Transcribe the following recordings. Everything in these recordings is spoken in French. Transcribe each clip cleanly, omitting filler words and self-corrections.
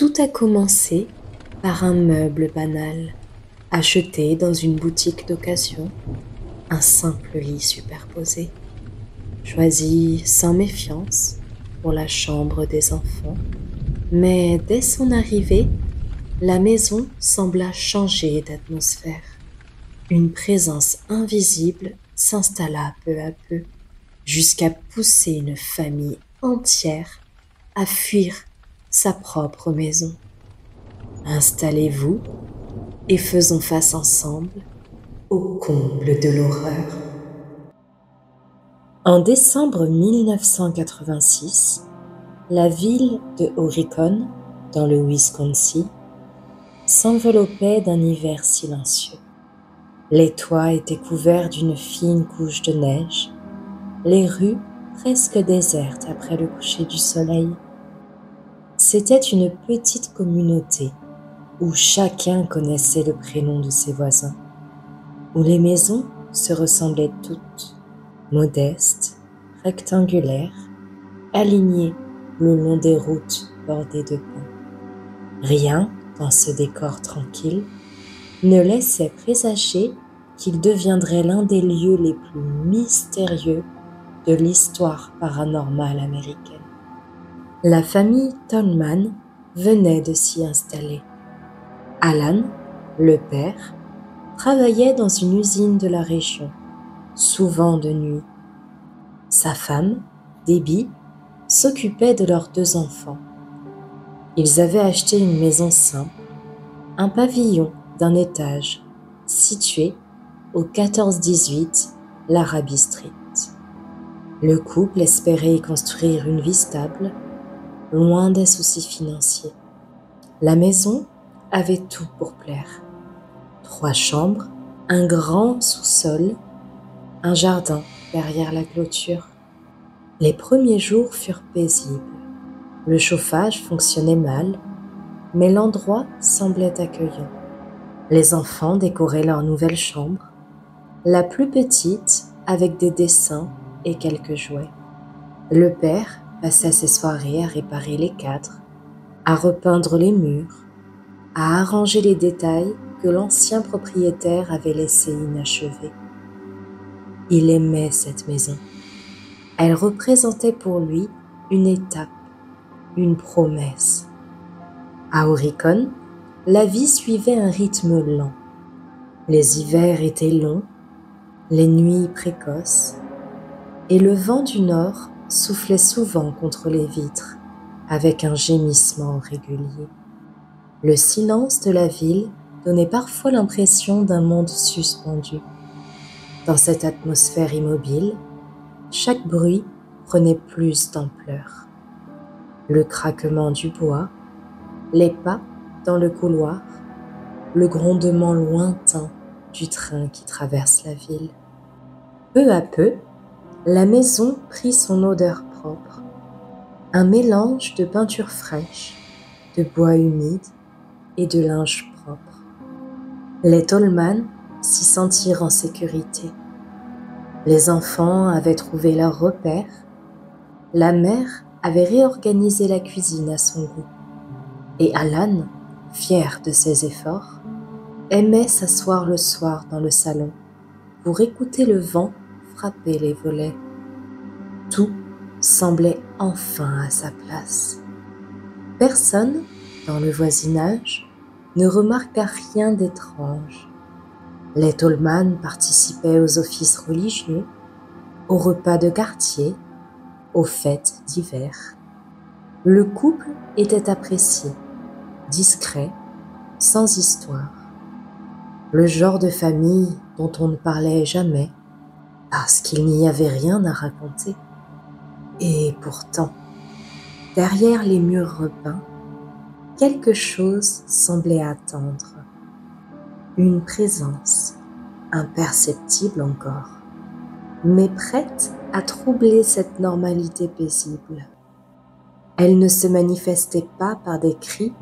Tout a commencé par un meuble banal, acheté dans une boutique d'occasion, un simple lit superposé, choisi sans méfiance pour la chambre des enfants. Mais dès son arrivée, la maison sembla changer d'atmosphère. Une présence invisible s'installa peu à peu, jusqu'à pousser une famille entière à fuir sa propre maison. Installez-vous et faisons face ensemble au comble de l'horreur. En décembre 1986, la ville de Horicon, dans le Wisconsin, s'enveloppait d'un hiver silencieux. Les toits étaient couverts d'une fine couche de neige, les rues presque désertes après le coucher du soleil. C'était une petite communauté où chacun connaissait le prénom de ses voisins, où les maisons se ressemblaient toutes, modestes, rectangulaires, alignées le long des routes bordées de pins. Rien dans ce décor tranquille ne laissait présager qu'il deviendrait l'un des lieux les plus mystérieux de l'histoire paranormale américaine. La famille Tolman venait de s'y installer. Alan, le père, travaillait dans une usine de la région, souvent de nuit. Sa femme, Debbie, s'occupait de leurs 2 enfants. Ils avaient acheté une maison simple, un pavillon d'un étage, situé au 1418 Larrabee Street. Le couple espérait y construire une vie stable, loin des soucis financiers. La maison avait tout pour plaire. 3 chambres, un grand sous-sol, un jardin derrière la clôture. Les premiers jours furent paisibles. Le chauffage fonctionnait mal, mais l'endroit semblait accueillant. Les enfants décoraient leur nouvelle chambre, la plus petite avec des dessins et quelques jouets. Le père passait ses soirées à réparer les cadres, à repeindre les murs, à arranger les détails que l'ancien propriétaire avait laissés inachevés. Il aimait cette maison. Elle représentait pour lui une étape, une promesse. À Horicon, la vie suivait un rythme lent. Les hivers étaient longs, les nuits précoces, et le vent du nord soufflait souvent contre les vitres avec un gémissement régulier. Le silence de la ville donnait parfois l'impression d'un monde suspendu. Dans cette atmosphère immobile, chaque bruit prenait plus d'ampleur. Le craquement du bois, les pas dans le couloir, le grondement lointain du train qui traverse la ville. Peu à peu, la maison prit son odeur propre, un mélange de peinture fraîche, de bois humide et de linge propre. Les Tolman s'y sentirent en sécurité. Les enfants avaient trouvé leur repère. La mère avait réorganisé la cuisine à son goût. Et Alan, fier de ses efforts, aimait s'asseoir le soir dans le salon pour écouter le vent frapper les volets. Tout semblait enfin à sa place. Personne, dans le voisinage, ne remarqua rien d'étrange. Les Tolman participaient aux offices religieux, aux repas de quartier, aux fêtes d'hiver. Le couple était apprécié, discret, sans histoire. Le genre de famille dont on ne parlait jamais, parce qu'il n'y avait rien à raconter. Et pourtant, derrière les murs repeints, quelque chose semblait attendre. Une présence, imperceptible encore, mais prête à troubler cette normalité paisible. Elle ne se manifestait pas par des cris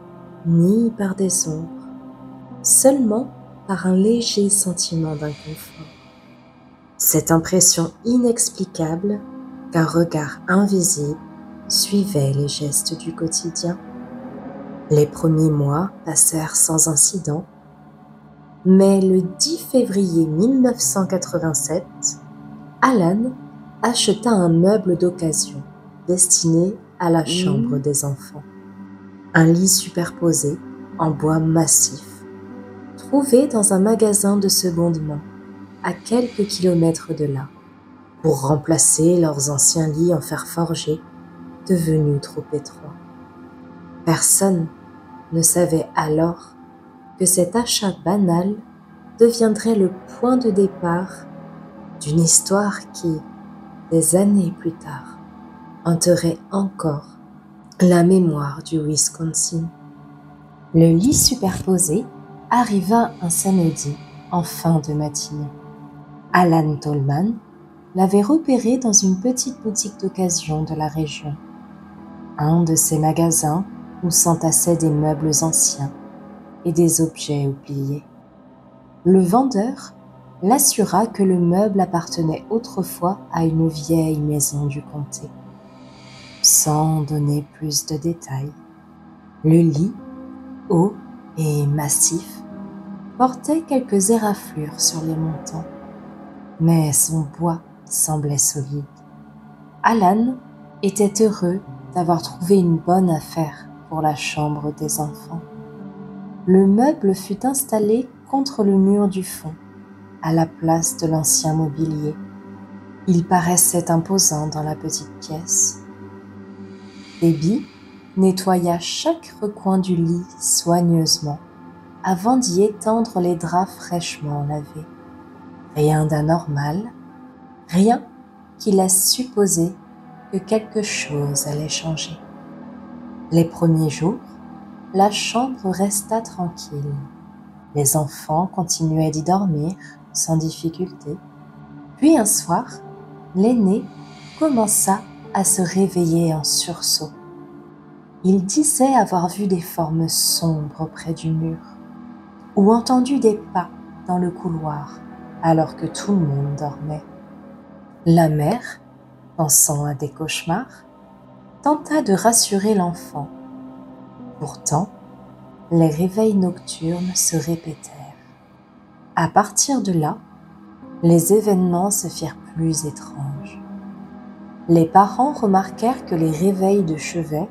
ni par des ombres, seulement par un léger sentiment d'inconfort. Cette impression inexplicable qu'un regard invisible suivait les gestes du quotidien. Les premiers mois passèrent sans incident, mais le 10 février 1987, Alan acheta un meuble d'occasion destiné à la chambre des enfants. Un lit superposé en bois massif, trouvé dans un magasin de seconde main à quelques kilomètres de là, pour remplacer leurs anciens lits en fer forgé devenus trop étroits. Personne ne savait alors que cet achat banal deviendrait le point de départ d'une histoire qui, des années plus tard, hanterait encore la mémoire du Wisconsin. Le lit superposé arriva un samedi en fin de matinée. Alan Tolman l'avait repéré dans une petite boutique d'occasion de la région, un de ces magasins où s'entassaient des meubles anciens et des objets oubliés. Le vendeur l'assura que le meuble appartenait autrefois à une vieille maison du comté. Sans donner plus de détails, le lit, haut et massif, portait quelques éraflures sur les montants, mais son bois semblait solide. Alan était heureux d'avoir trouvé une bonne affaire pour la chambre des enfants. Le meuble fut installé contre le mur du fond, à la place de l'ancien mobilier. Il paraissait imposant dans la petite pièce. Debbie nettoya chaque recoin du lit soigneusement avant d'y étendre les draps fraîchement lavés. Rien d'anormal, rien qui laisse supposer que quelque chose allait changer. Les premiers jours, la chambre resta tranquille. Les enfants continuaient d'y dormir sans difficulté. Puis un soir, l'aîné commença à se réveiller en sursaut. Il disait avoir vu des formes sombres près du mur ou entendu des pas dans le couloir alors que tout le monde dormait. La mère, pensant à des cauchemars, tenta de rassurer l'enfant. Pourtant, les réveils nocturnes se répétèrent. À partir de là, les événements se firent plus étranges. Les parents remarquèrent que les réveils de chevet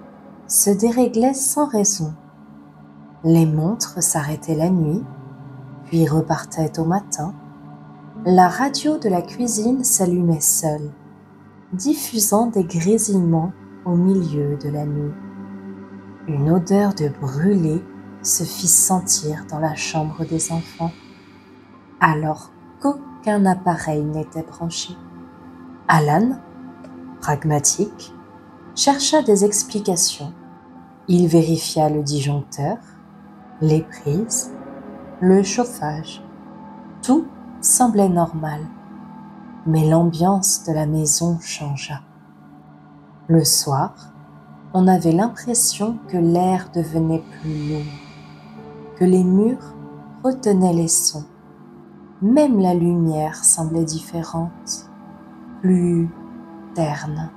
se déréglaient sans raison. Les montres s'arrêtaient la nuit, puis repartaient au matin. La radio de la cuisine s'allumait seule, diffusant des grésillements au milieu de la nuit. Une odeur de brûlé se fit sentir dans la chambre des enfants, alors qu'aucun appareil n'était branché. Alan, pragmatique, chercha des explications. Il vérifia le disjoncteur, les prises, le chauffage. Tout semblait normal, mais l'ambiance de la maison changea. Le soir, on avait l'impression que l'air devenait plus lourd, que les murs retenaient les sons. Même la lumière semblait différente, plus terne.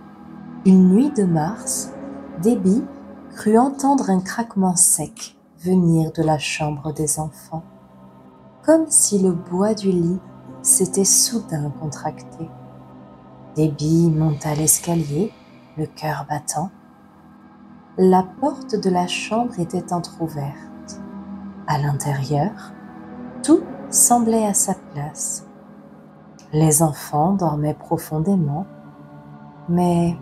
Une nuit de mars, Debbie crut entendre un craquement sec venir de la chambre des enfants, comme si le bois du lit s'était soudain contracté. Debbie monta l'escalier, le cœur battant. La porte de la chambre était entr'ouverte. À l'intérieur, tout semblait à sa place. Les enfants dormaient profondément, mais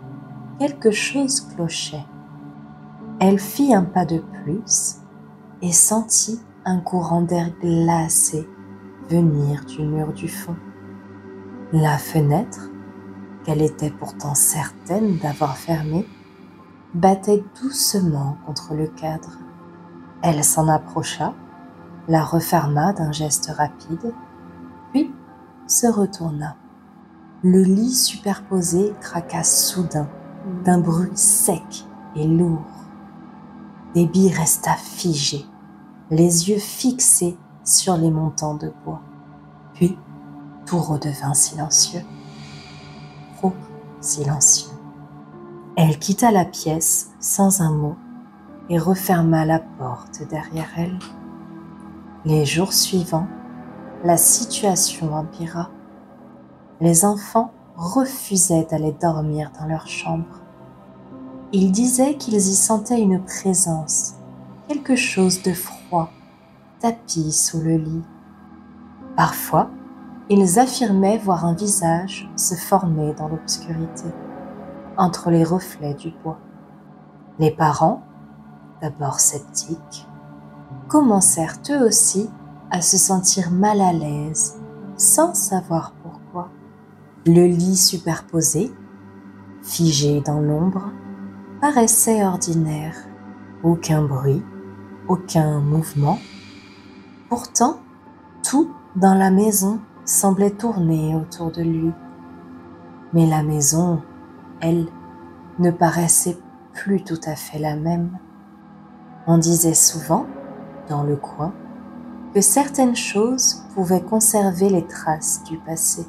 quelque chose clochait. Elle fit un pas de plus et sentit un courant d'air glacé venir du mur du fond. La fenêtre, qu'elle était pourtant certaine d'avoir fermée, battait doucement contre le cadre. Elle s'en approcha, la referma d'un geste rapide, puis se retourna. Le lit superposé craqua soudain d'un bruit sec et lourd. Debbie resta figée, les yeux fixés sur les montants de bois. Puis, tout redevint silencieux, trop silencieux. Elle quitta la pièce sans un mot et referma la porte derrière elle. Les jours suivants, la situation empira. Les enfants refusaient d'aller dormir dans leur chambre. Ils disaient qu'ils y sentaient une présence, quelque chose de froid, tapis sous le lit. Parfois, ils affirmaient voir un visage se former dans l'obscurité, entre les reflets du bois. Les parents, d'abord sceptiques, commencèrent eux aussi à se sentir mal à l'aise, sans savoir pourquoi. Le lit superposé, figé dans l'ombre, paraissait ordinaire. Aucun bruit, aucun mouvement. Pourtant, tout dans la maison semblait tourner autour de lui. Mais la maison, elle, ne paraissait plus tout à fait la même. On disait souvent, dans le coin, que certaines choses pouvaient conserver les traces du passé,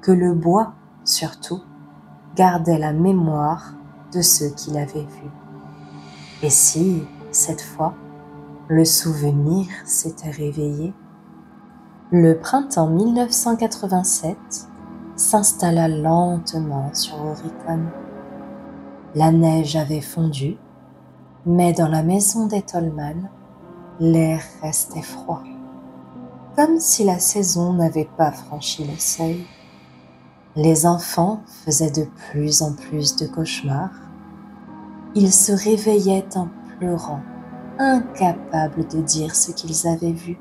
que le bois, surtout, gardait la mémoire de ceux qui l'avaient vu. Et si, cette fois, le souvenir s'était réveillé? Le printemps 1987 s'installa lentement sur Oricon. La neige avait fondu, mais dans la maison des Tolman, l'air restait froid, comme si la saison n'avait pas franchi le seuil. Les enfants faisaient de plus en plus de cauchemars. Ils se réveillaient en pleurant, incapables de dire ce qu'ils avaient vu.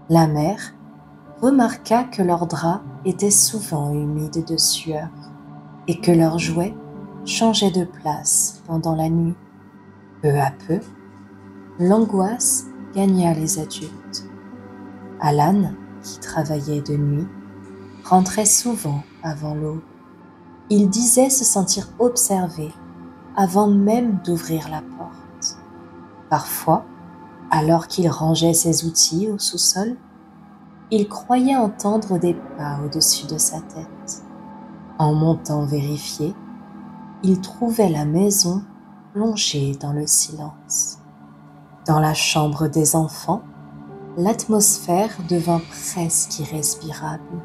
La mère remarqua que leurs draps étaient souvent humides de sueur et que leurs jouets changeaient de place pendant la nuit. Peu à peu, l'angoisse gagna les adultes. Alan, qui travaillait de nuit, rentrait souvent avant l'aube. Il disait se sentir observé avant même d'ouvrir la porte. Parfois, alors qu'il rangeait ses outils au sous-sol, il croyait entendre des pas au-dessus de sa tête. En montant vérifier, il trouvait la maison plongée dans le silence. Dans la chambre des enfants, l'atmosphère devint presque irrespirable.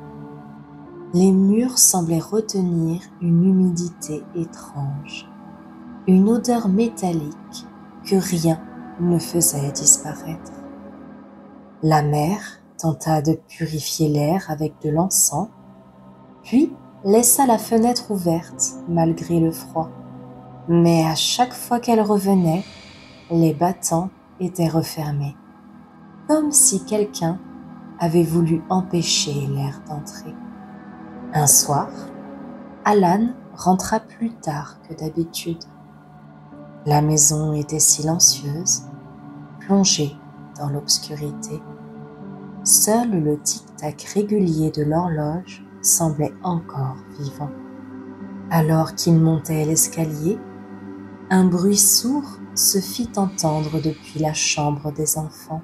Les murs semblaient retenir une humidité étrange, une odeur métallique que rien ne faisait disparaître. La mère tenta de purifier l'air avec de l'encens, puis laissa la fenêtre ouverte malgré le froid. Mais à chaque fois qu'elle revenait, les battants étaient refermés, comme si quelqu'un avait voulu empêcher l'air d'entrer. Un soir, Alan rentra plus tard que d'habitude. La maison était silencieuse, plongée dans l'obscurité. Seul le tic-tac régulier de l'horloge semblait encore vivant. Alors qu'il montait l'escalier, un bruit sourd se fit entendre depuis la chambre des enfants.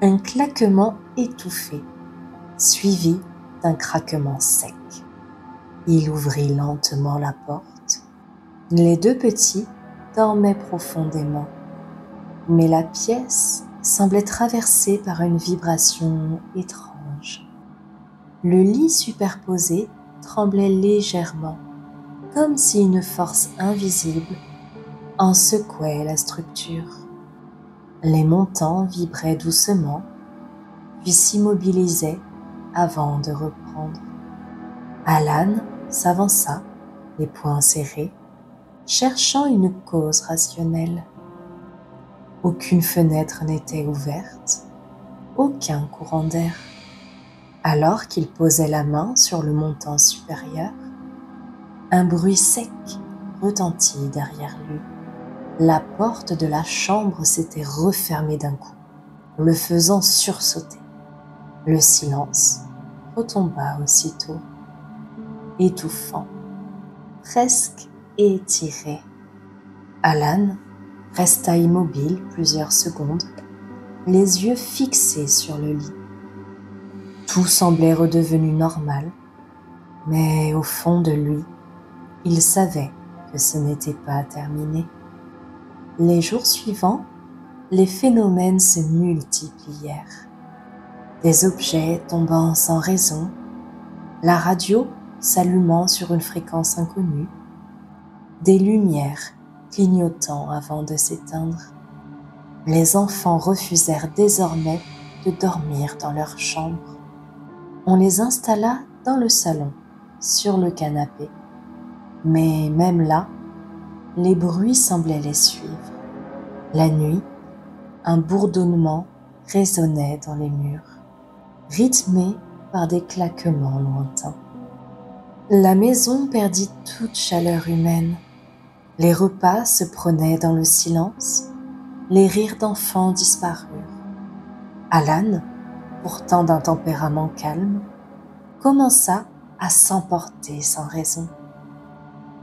Un claquement étouffé, suivi d'un craquement sec. Il ouvrit lentement la porte. Les deux petits dormaient profondément, mais la pièce semblait traversée par une vibration étrange. Le lit superposé tremblait légèrement, comme si une force invisible en secouait la structure. Les montants vibraient doucement, puis s'immobilisaient avant de reprendre. Alan s'avança, les poings serrés, cherchant une cause rationnelle. Aucune fenêtre n'était ouverte, aucun courant d'air. Alors qu'il posait la main sur le montant supérieur, un bruit sec retentit derrière lui. La porte de la chambre s'était refermée d'un coup, le faisant sursauter. Le silence retomba aussitôt, étouffant, presque étiré. Alan resta immobile plusieurs secondes, les yeux fixés sur le lit. Tout semblait redevenu normal, mais au fond de lui, il savait que ce n'était pas terminé. Les jours suivants, les phénomènes se multiplièrent. Des objets tombant sans raison, la radio s'allumant sur une fréquence inconnue, des lumières clignotant avant de s'éteindre. Les enfants refusèrent désormais de dormir dans leur chambre. On les installa dans le salon, sur le canapé. Mais même là, les bruits semblaient les suivre. La nuit, un bourdonnement résonnait dans les murs, rythmé par des claquements lointains. La maison perdit toute chaleur humaine. Les repas se prenaient dans le silence, les rires d'enfants disparurent. Alan, pourtant d'un tempérament calme, commença à s'emporter sans raison.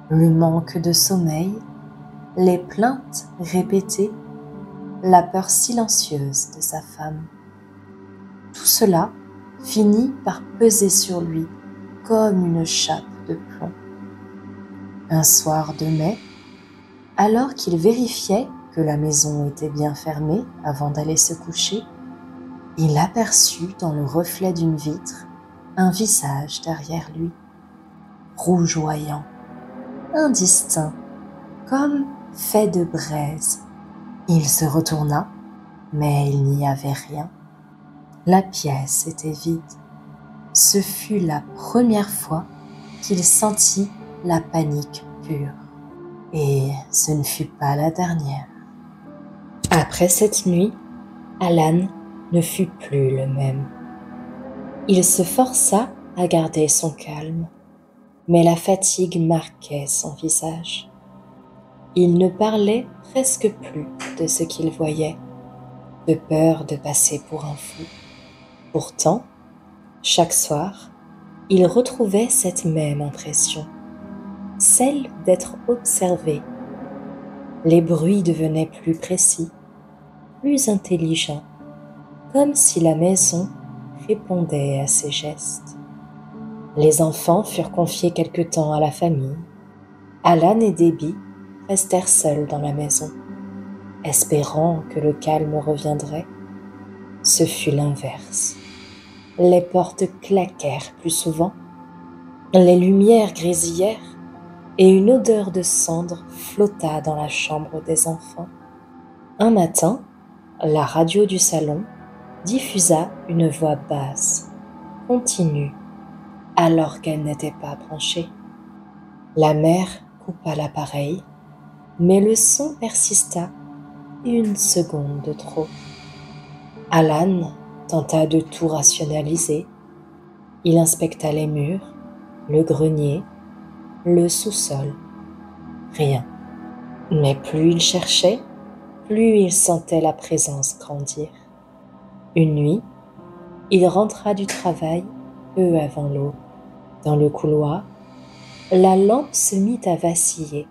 Le manque de sommeil, les plaintes répétées, la peur silencieuse de sa femme. Tout cela finit par peser sur lui comme une chape de plomb. Un soir de mai, alors qu'il vérifiait que la maison était bien fermée avant d'aller se coucher, il aperçut dans le reflet d'une vitre un visage derrière lui, rougeoyant, indistinct, comme fait de braise. Il se retourna, mais il n'y avait rien. La pièce était vide. Ce fut la première fois qu'il sentit la panique pure. Et ce ne fut pas la dernière. Après cette nuit, Alan ne fut plus le même. Il se força à garder son calme, mais la fatigue marquait son visage. Il ne parlait presque plus de ce qu'il voyait, de peur de passer pour un fou. Pourtant, chaque soir, il retrouvait cette même impression, celle d'être observé. Les bruits devenaient plus précis, plus intelligents, comme si la maison répondait à ses gestes. Les enfants furent confiés quelque temps à la famille. Alan et Debbie restèrent seuls dans la maison, espérant que le calme reviendrait. Ce fut l'inverse. Les portes claquèrent plus souvent, les lumières grésillèrent et une odeur de cendre flotta dans la chambre des enfants. Un matin, la radio du salon diffusa une voix basse, continue, alors qu'elle n'était pas branchée. La mère coupa l'appareil, mais le son persista une seconde de trop. Alan tenta de tout rationaliser. Il inspecta les murs, le grenier, le sous-sol. Rien. Mais plus il cherchait, plus il sentait la présence grandir. Une nuit, il rentra du travail peu avant l'aube. Dans le couloir, la lampe se mit à vaciller.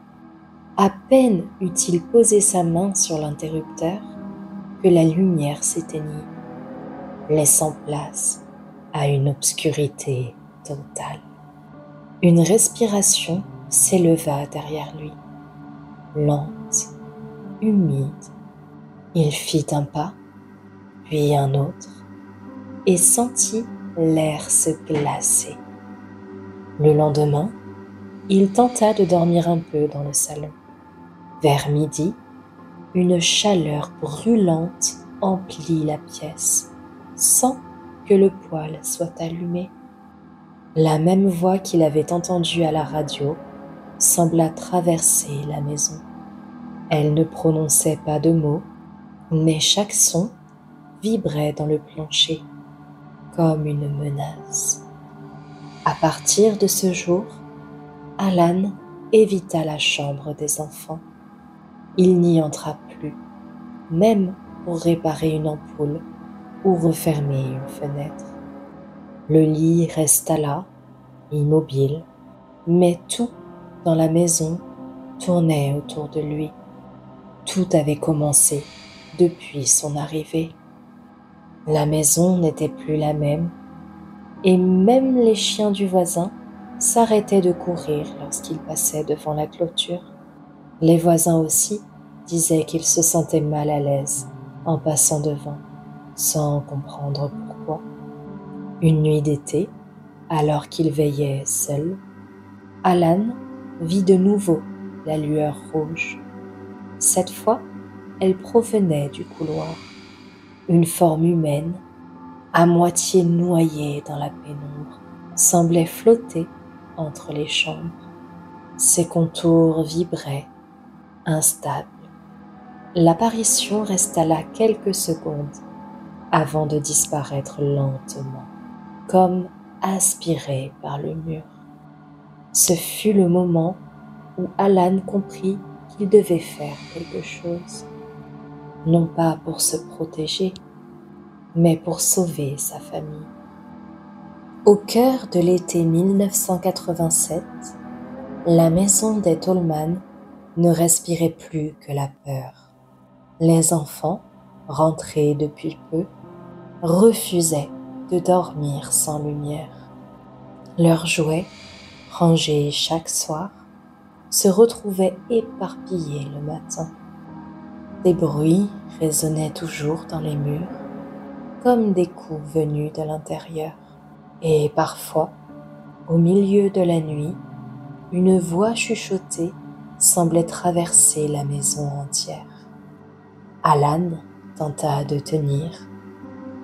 À peine eut-il posé sa main sur l'interrupteur que la lumière s'éteignit, laissant place à une obscurité totale. Une respiration s'éleva derrière lui, lente, humide. Il fit un pas, puis un autre, et sentit l'air se glacer. Le lendemain, il tenta de dormir un peu dans le salon. Vers midi, une chaleur brûlante emplit la pièce, sans que le poêle soit allumé. La même voix qu'il avait entendue à la radio sembla traverser la maison. Elle ne prononçait pas de mots, mais chaque son vibrait dans le plancher, comme une menace. À partir de ce jour, Alan évita la chambre des enfants. Il n'y entra plus, même pour réparer une ampoule ou refermer une fenêtre. Le lit resta là, immobile, mais tout dans la maison tournait autour de lui. Tout avait commencé depuis son arrivée. La maison n'était plus la même, et même les chiens du voisin s'arrêtaient de courir lorsqu'ils passaient devant la clôture. Les voisins aussi disait qu'il se sentait mal à l'aise en passant devant, sans comprendre pourquoi. Une nuit d'été, alors qu'il veillait seul, Alan vit de nouveau la lueur rouge. Cette fois, elle provenait du couloir. Une forme humaine, à moitié noyée dans la pénombre, semblait flotter entre les chambres. Ses contours vibraient, instables. L'apparition resta là quelques secondes avant de disparaître lentement, comme aspirée par le mur. Ce fut le moment où Alan comprit qu'il devait faire quelque chose, non pas pour se protéger, mais pour sauver sa famille. Au cœur de l'été 1987, la maison des Tolman ne respirait plus que la peur. Les enfants, rentrés depuis peu, refusaient de dormir sans lumière. Leurs jouets, rangés chaque soir, se retrouvaient éparpillés le matin. Des bruits résonnaient toujours dans les murs, comme des coups venus de l'intérieur. Et parfois, au milieu de la nuit, une voix chuchotée semblait traverser la maison entière. Alan tenta de tenir.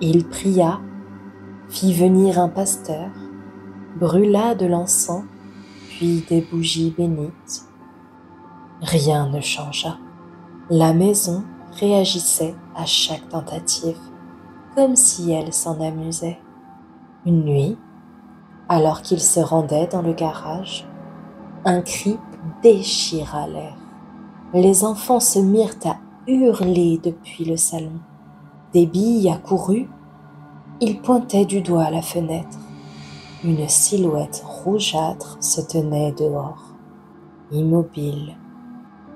Il pria, fit venir un pasteur, brûla de l'encens, puis des bougies bénites. Rien ne changea. La maison réagissait à chaque tentative, comme si elle s'en amusait. Une nuit, alors qu'il se rendait dans le garage, un cri déchira l'air. Les enfants se mirent à hurler depuis le salon. Debbie accourut. Il pointait du doigt la fenêtre. Une silhouette rougeâtre se tenait dehors, immobile,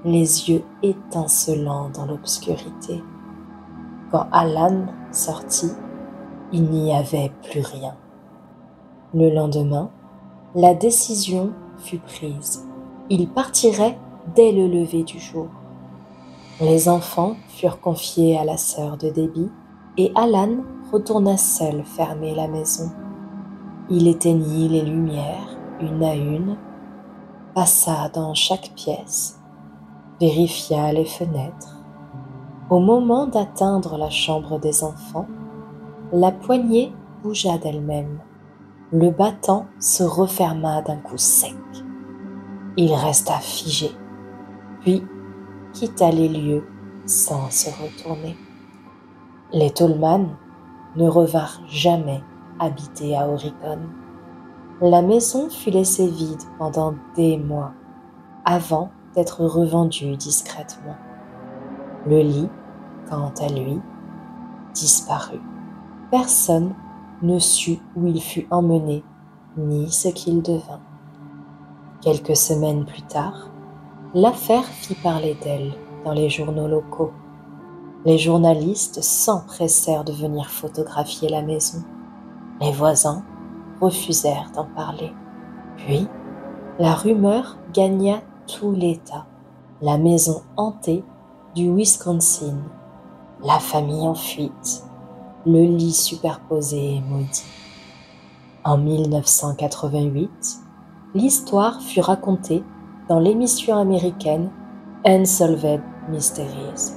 les yeux étincelants dans l'obscurité. Quand Alan sortit, il n'y avait plus rien. Le lendemain, la décision fut prise. Il partirait dès le lever du jour. Les enfants furent confiés à la sœur de Debbie et Alan retourna seul fermer la maison. Il éteignit les lumières une à une, passa dans chaque pièce, vérifia les fenêtres. Au moment d'atteindre la chambre des enfants, la poignée bougea d'elle-même. Le battant se referma d'un coup sec. Il resta figé, puis quitta les lieux sans se retourner. Les Tolman ne revinrent jamais habiter à Horicon. La maison fut laissée vide pendant des mois, avant d'être revendue discrètement. Le lit, quant à lui, disparut. Personne ne sut où il fut emmené, ni ce qu'il devint. Quelques semaines plus tard, l'affaire fit parler d'elle dans les journaux locaux. Les journalistes s'empressèrent de venir photographier la maison. Les voisins refusèrent d'en parler. Puis, la rumeur gagna tout l'État. La maison hantée du Wisconsin, la famille en fuite, le lit superposé et maudit. En 1988, l'histoire fut racontée dans l'émission américaine Unsolved Mysteries.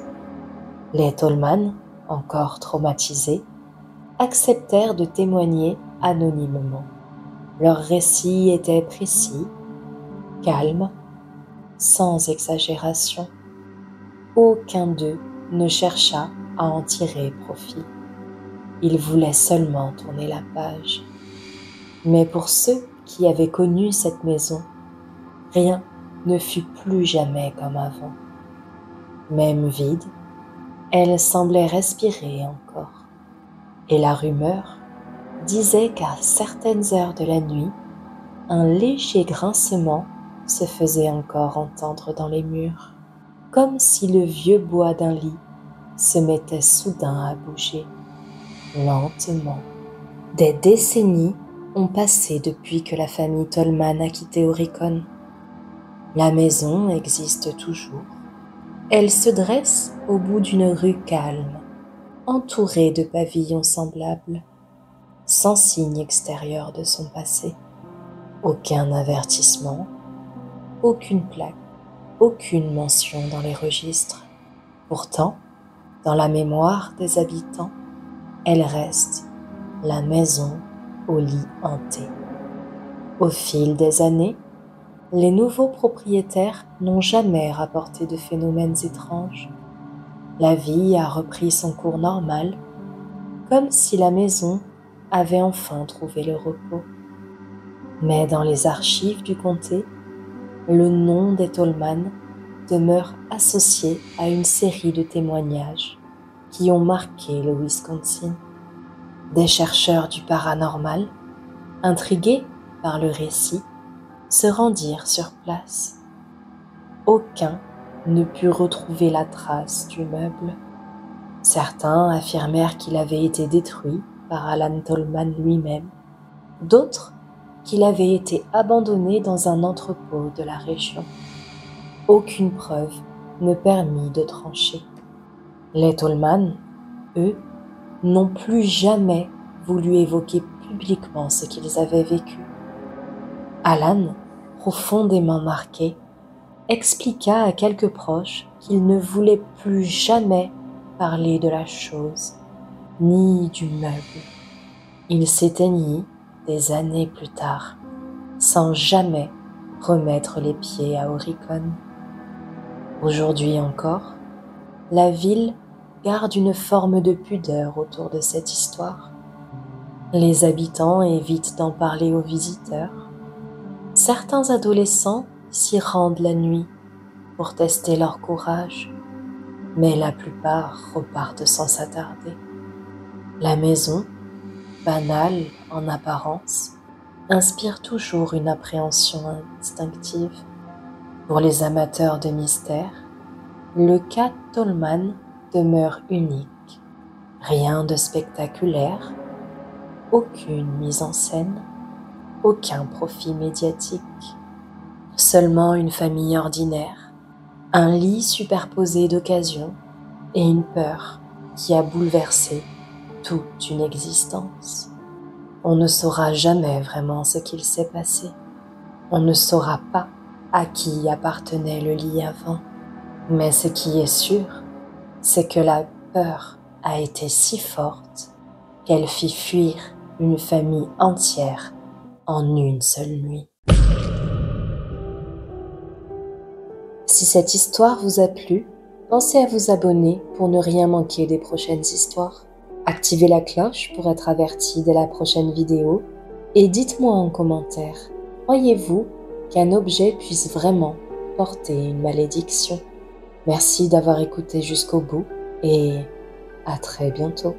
Les Tolman, encore traumatisés, acceptèrent de témoigner anonymement. Leur récit était précis, calme, sans exagération. Aucun d'eux ne chercha à en tirer profit. Ils voulaient seulement tourner la page. Mais pour ceux qui avaient connu cette maison, rien ne fut plus jamais comme avant. Même vide, elle semblait respirer encore. Et la rumeur disait qu'à certaines heures de la nuit, un léger grincement se faisait encore entendre dans les murs, comme si le vieux bois d'un lit se mettait soudain à bouger, lentement. Des décennies ont passé depuis que la famille Tolman a quitté Horicon. La maison existe toujours. Elle se dresse au bout d'une rue calme, entourée de pavillons semblables, sans signe extérieur de son passé. Aucun avertissement, aucune plaque, aucune mention dans les registres. Pourtant, dans la mémoire des habitants, elle reste la maison au lit hanté. Au fil des années, les nouveaux propriétaires n'ont jamais rapporté de phénomènes étranges. La vie a repris son cours normal, comme si la maison avait enfin trouvé le repos. Mais dans les archives du comté, le nom des Tolman demeure associé à une série de témoignages qui ont marqué le Wisconsin. Des chercheurs du paranormal, intrigués par le récit, se rendirent sur place. Aucun ne put retrouver la trace du meuble. Certains affirmèrent qu'il avait été détruit par Alan Tolman lui-même, d'autres qu'il avait été abandonné dans un entrepôt de la région. Aucune preuve ne permit de trancher. Les Tolman, eux, n'ont plus jamais voulu évoquer publiquement ce qu'ils avaient vécu. Alan, profondément marqué, expliqua à quelques proches qu'il ne voulait plus jamais parler de la chose, ni du meuble. Il s'éteignit des années plus tard, sans jamais remettre les pieds à Horicon. Aujourd'hui encore, la ville garde une forme de pudeur autour de cette histoire. Les habitants évitent d'en parler aux visiteurs. Certains adolescents s'y rendent la nuit pour tester leur courage, mais la plupart repartent sans s'attarder. La maison, banale en apparence, inspire toujours une appréhension instinctive. Pour les amateurs de mystère, le cas Tolman demeure unique. Rien de spectaculaire, aucune mise en scène, aucun profit médiatique. Seulement une famille ordinaire, un lit superposé d'occasions et une peur qui a bouleversé toute une existence. On ne saura jamais vraiment ce qu'il s'est passé. On ne saura pas à qui appartenait le lit avant. Mais ce qui est sûr, c'est que la peur a été si forte qu'elle fit fuir une famille entière en une seule nuit. Si cette histoire vous a plu, pensez à vous abonner pour ne rien manquer des prochaines histoires. Activez la cloche pour être averti de la prochaine vidéo et dites-moi en commentaire, croyez-vous qu'un objet puisse vraiment porter une malédiction? Merci d'avoir écouté jusqu'au bout et à très bientôt.